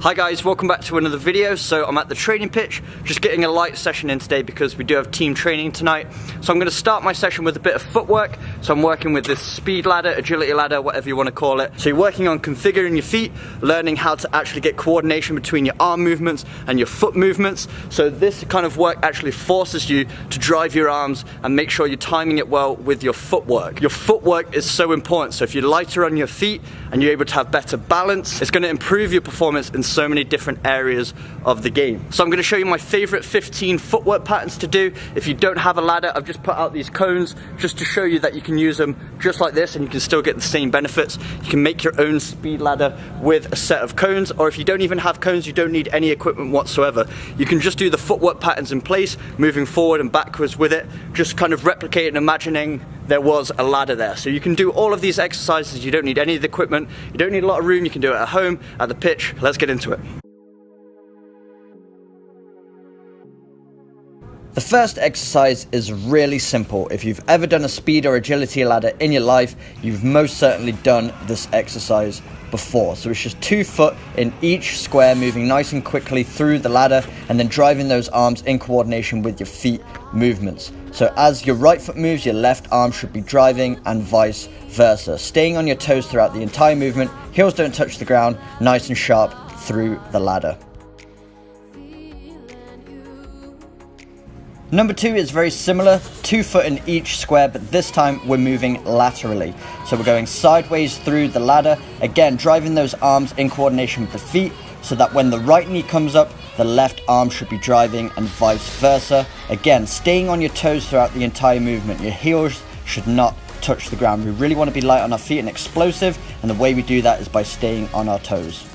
Hi guys, welcome back to another video. So I'm at the training pitch, just getting a light session in today because we do have team training tonight. So I'm going to start my session with a bit of footwork. So I'm working with this speed ladder, agility ladder, whatever you want to call it. So you're working on configuring your feet, learning how to actually get coordination between your arm movements and your foot movements. So this kind of work actually forces you to drive your arms and make sure you're timing it well with your footwork. Your footwork is so important. So if you're lighter on your feet and you're able to have better balance, it's going to improve your performance in so many different areas of the game. So I'm going to show you my favorite 15 footwork patterns to do. If you don't have a ladder, I've just put out these cones just to show you that you can use them just like this and you can still get the same benefits. You can make your own speed ladder with a set of cones, or if you don't even have cones, you don't need any equipment whatsoever. You can just do the footwork patterns in place, moving forward and backwards with it, just kind of replicate and imagining there was a ladder there. So you can do all of these exercises. You don't need any of the equipment, you don't need a lot of room, you can do it at home, at the pitch. Let's get into it. The first exercise is really simple. If you've ever done a speed or agility ladder in your life, you've most certainly done this exercise before. So it's just 2 foot in each square, moving nice and quickly through the ladder and then driving those arms in coordination with your feet movements. So as your right foot moves, your left arm should be driving and vice versa. Staying on your toes throughout the entire movement, heels don't touch the ground, nice and sharp through the ladder. Number 2 is very similar, 2 foot in each square, but this time we're moving laterally. So we're going sideways through the ladder, again driving those arms in coordination with the feet, so that when the right knee comes up, the left arm should be driving and vice versa. Again, staying on your toes throughout the entire movement. Your heels should not touch the ground. We really want to be light on our feet and explosive, and the way we do that is by staying on our toes.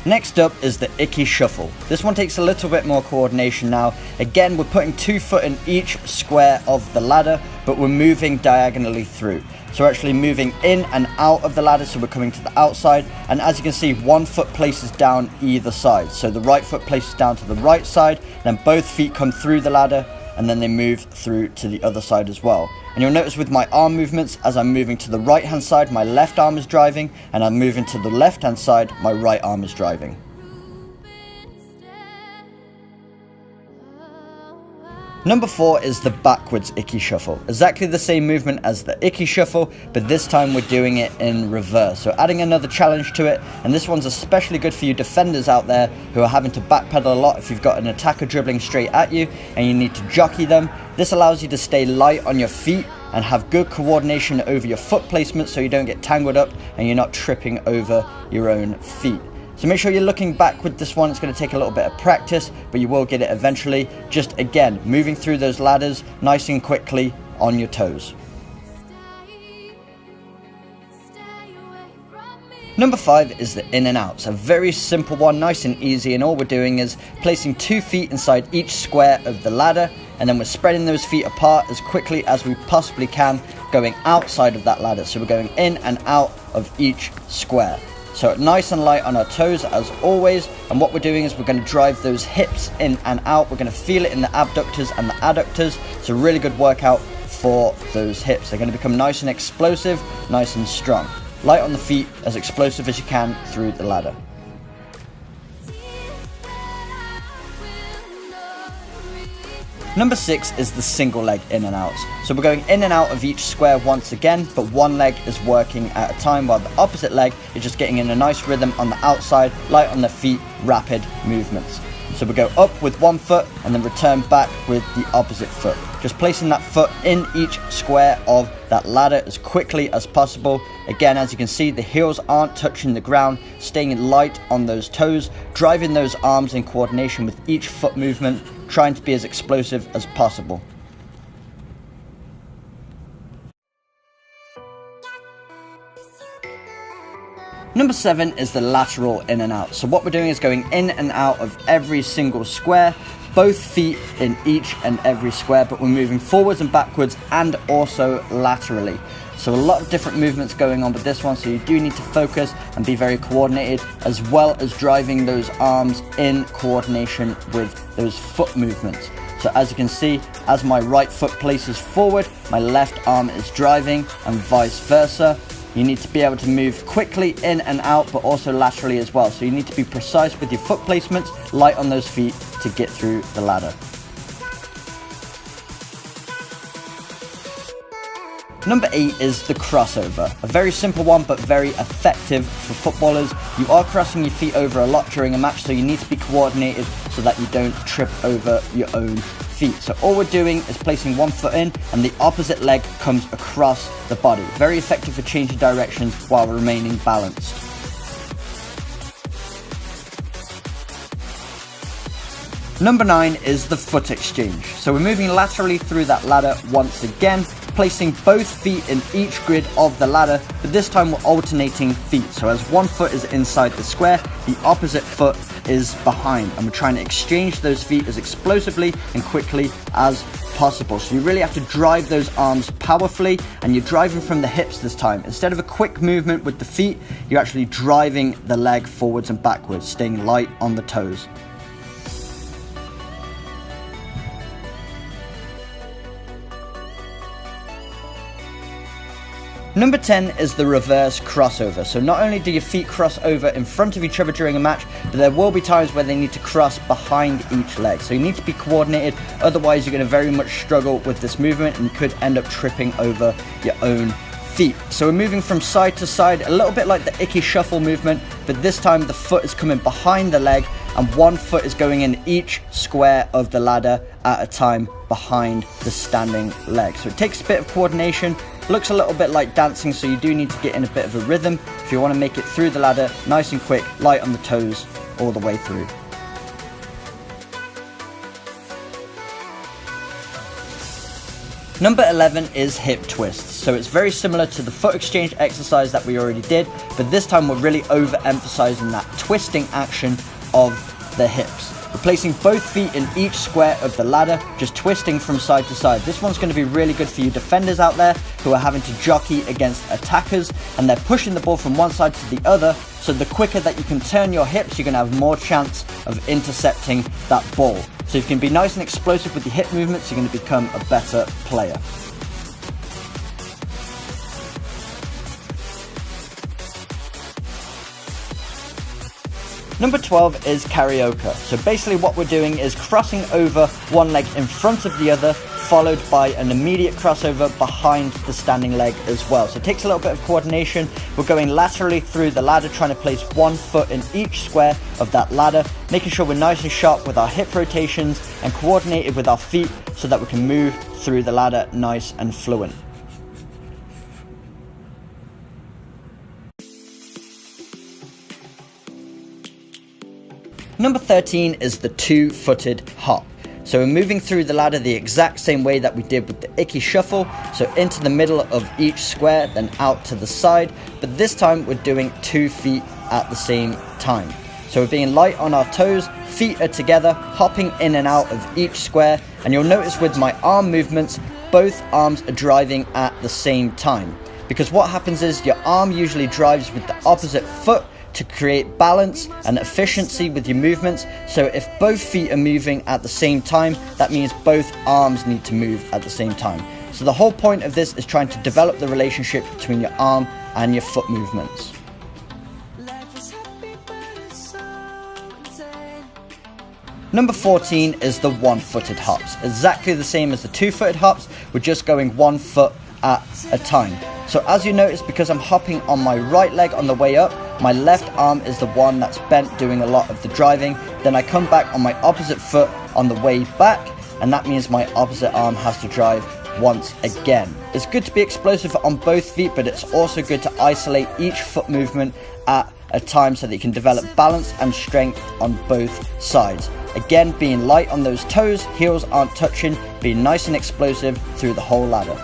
Next up is the Icky Shuffle. This one takes a little bit more coordination now. Again, we're putting 2 foot in each square of the ladder, but we're moving diagonally through. So we're actually moving in and out of the ladder, so we're coming to the outside, and as you can see, 1 foot places down either side. So the right foot places down to the right side, then both feet come through the ladder, and then they move through to the other side as well. And you'll notice with my arm movements, as I'm moving to the right hand side, my left arm is driving, and I'm moving to the left hand side, my right arm is driving. Number 4 is the backwards Icky Shuffle. Exactly the same movement as the Icky Shuffle, but this time we're doing it in reverse. So adding another challenge to it, and this one's especially good for you defenders out there who are having to backpedal a lot if you've got an attacker dribbling straight at you and you need to jockey them. This allows you to stay light on your feet and have good coordination over your foot placement so you don't get tangled up and you're not tripping over your own feet. So make sure you're looking back with this one. It's going to take a little bit of practice, but you will get it eventually. Just again, moving through those ladders nice and quickly on your toes. Number 5 is the in and outs. A very simple one, nice and easy, and all we're doing is placing 2 feet inside each square of the ladder, and then we're spreading those feet apart as quickly as we possibly can, going outside of that ladder. So we're going in and out of each square. So nice and light on our toes as always, and what we're doing is we're going to drive those hips in and out. We're going to feel it in the abductors and the adductors. It's a really good workout for those hips. They're going to become nice and explosive, nice and strong. Light on the feet, as explosive as you can through the ladder. Number 6 is the single leg in and outs. So we're going in and out of each square once again, but one leg is working at a time while the opposite leg is just getting in a nice rhythm on the outside, light on the feet, rapid movements. So we go up with 1 foot and then return back with the opposite foot. Just placing that foot in each square of that ladder as quickly as possible. Again, as you can see, the heels aren't touching the ground, staying light on those toes, driving those arms in coordination with each foot movement, trying to be as explosive as possible. Number 7 is the lateral in and out. So what we're doing is going in and out of every single square, both feet in each and every square, but we're moving forwards and backwards and also laterally. So a lot of different movements going on with this one, so you do need to focus and be very coordinated, as well as driving those arms in coordination with those foot movements. So as you can see, as my right foot places forward, my left arm is driving and vice versa. you need to be able to move quickly in and out, but also laterally as well. So you need to be precise with your foot placements, light on those feet to get through the ladder. Number 8 is the crossover. A very simple one, but very effective for footballers. You are crossing your feet over a lot during a match, so you need to be coordinated so that you don't trip over your own feet. So all we're doing is placing one foot in and the opposite leg comes across the body. Very effective for changing directions while remaining balanced. Number 9 is the foot exchange. So we're moving laterally through that ladder once again, placing both feet in each grid of the ladder, but this time we're alternating feet. So as one foot is inside the square, the opposite foot is behind, and we're trying to exchange those feet as explosively and quickly as possible. So you really have to drive those arms powerfully, and you're driving from the hips this time. Instead of a quick movement with the feet, you're actually driving the leg forwards and backwards, staying light on the toes. Number 10 is the reverse crossover. So not only do your feet cross over in front of each other during a match, but there will be times where they need to cross behind each leg. So you need to be coordinated, otherwise you're going to very much struggle with this movement and you could end up tripping over your own feet. So we're moving from side to side, a little bit like the Icky shuffle movement, but this time the foot is coming behind the leg and one foot is going in each square of the ladder at a time behind the standing leg. So it takes a bit of coordination. Looks a little bit like dancing, so you do need to get in a bit of a rhythm if you want to make it through the ladder nice and quick, light on the toes all the way through. Number 11 is hip twists. So it's very similar to the foot exchange exercise that we already did, but this time we're really overemphasizing that twisting action of the hips. We're placing both feet in each square of the ladder, just twisting from side to side. This one's going to be really good for you defenders out there who are having to jockey against attackers and they're pushing the ball from one side to the other. So the quicker that you can turn your hips, you're going to have more chance of intercepting that ball. So if you can be nice and explosive with your hip movements, you're going to become a better player. Number 12 is karaoke. So basically what we're doing is crossing over one leg in front of the other, followed by an immediate crossover behind the standing leg as well. So it takes a little bit of coordination. We're going laterally through the ladder, trying to place one foot in each square of that ladder, making sure we're nice and sharp with our hip rotations and coordinated with our feet so that we can move through the ladder nice and fluent. Number 13 is the two-footed hop. So we're moving through the ladder the exact same way that we did with the Icky shuffle. So into the middle of each square, then out to the side. But this time we're doing 2 feet at the same time. So we're being light on our toes, feet are together, hopping in and out of each square. And you'll notice with my arm movements, both arms are driving at the same time. Because what happens is your arm usually drives with the opposite foot to create balance and efficiency with your movements. So if both feet are moving at the same time, that means both arms need to move at the same time. So the whole point of this is trying to develop the relationship between your arm and your foot movements. Number 14 is the one-footed hops. Exactly the same as the two-footed hops, we're just going 1 foot at a time. So as you notice, because I'm hopping on my right leg on the way up, my left arm is the one that's bent doing a lot of the driving. Then I come back on my opposite foot on the way back, and that means my opposite arm has to drive once again. It's good to be explosive on both feet, but it's also good to isolate each foot movement at a time so that you can develop balance and strength on both sides. Again, being light on those toes, heels aren't touching, being nice and explosive through the whole ladder.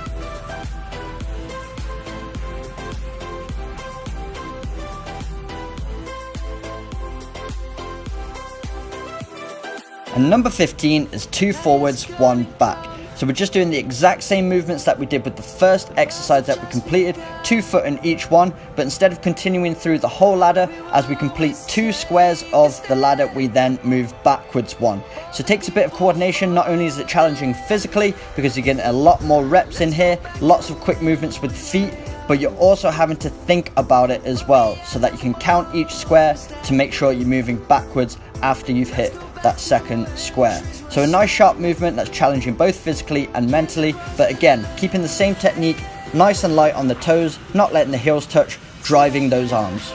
And number 15 is 2 forwards, 1 back. So we're just doing the exact same movements that we did with the first exercise that we completed, 2 foot in each one, but instead of continuing through the whole ladder, as we complete 2 squares of the ladder, we then move backwards 1. So it takes a bit of coordination. Not only is it challenging physically, because you're getting a lot more reps in here, lots of quick movements with feet, but you're also having to think about it as well, so that you can count each square to make sure you're moving backwards after you've hit that second square. So a nice sharp movement that's challenging both physically and mentally, but again, keeping the same technique, nice and light on the toes, not letting the heels touch, driving those arms.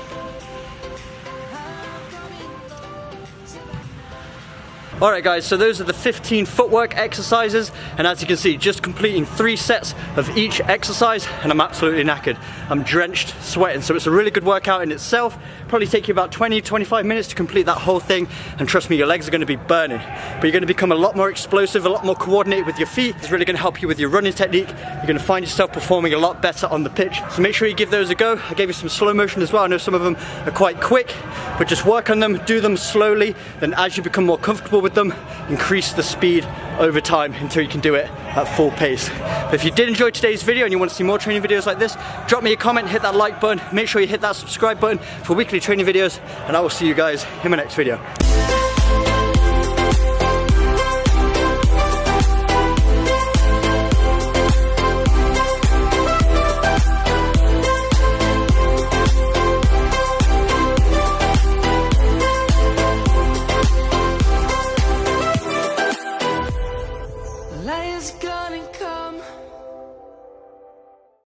Alright guys, so those are the 15 footwork exercises, and as you can see, just completing 3 sets of each exercise, and I'm absolutely knackered. I'm drenched, sweating, so it's a really good workout in itself. Probably take you about 20-25 minutes to complete that whole thing, and trust me, your legs are going to be burning. But you're going to become a lot more explosive, a lot more coordinated with your feet. It's really going to help you with your running technique. You're going to find yourself performing a lot better on the pitch. So make sure you give those a go. I gave you some slow motion as well. I know some of them are quite quick, but just work on them, do them slowly, then as you become more comfortable with them, increase the speed over time until you can do it at full pace. But if you did enjoy today's video and you want to see more training videos like this, drop me a comment, hit that like button, make sure you hit that subscribe button for weekly training videos, and I will see you guys in my next video.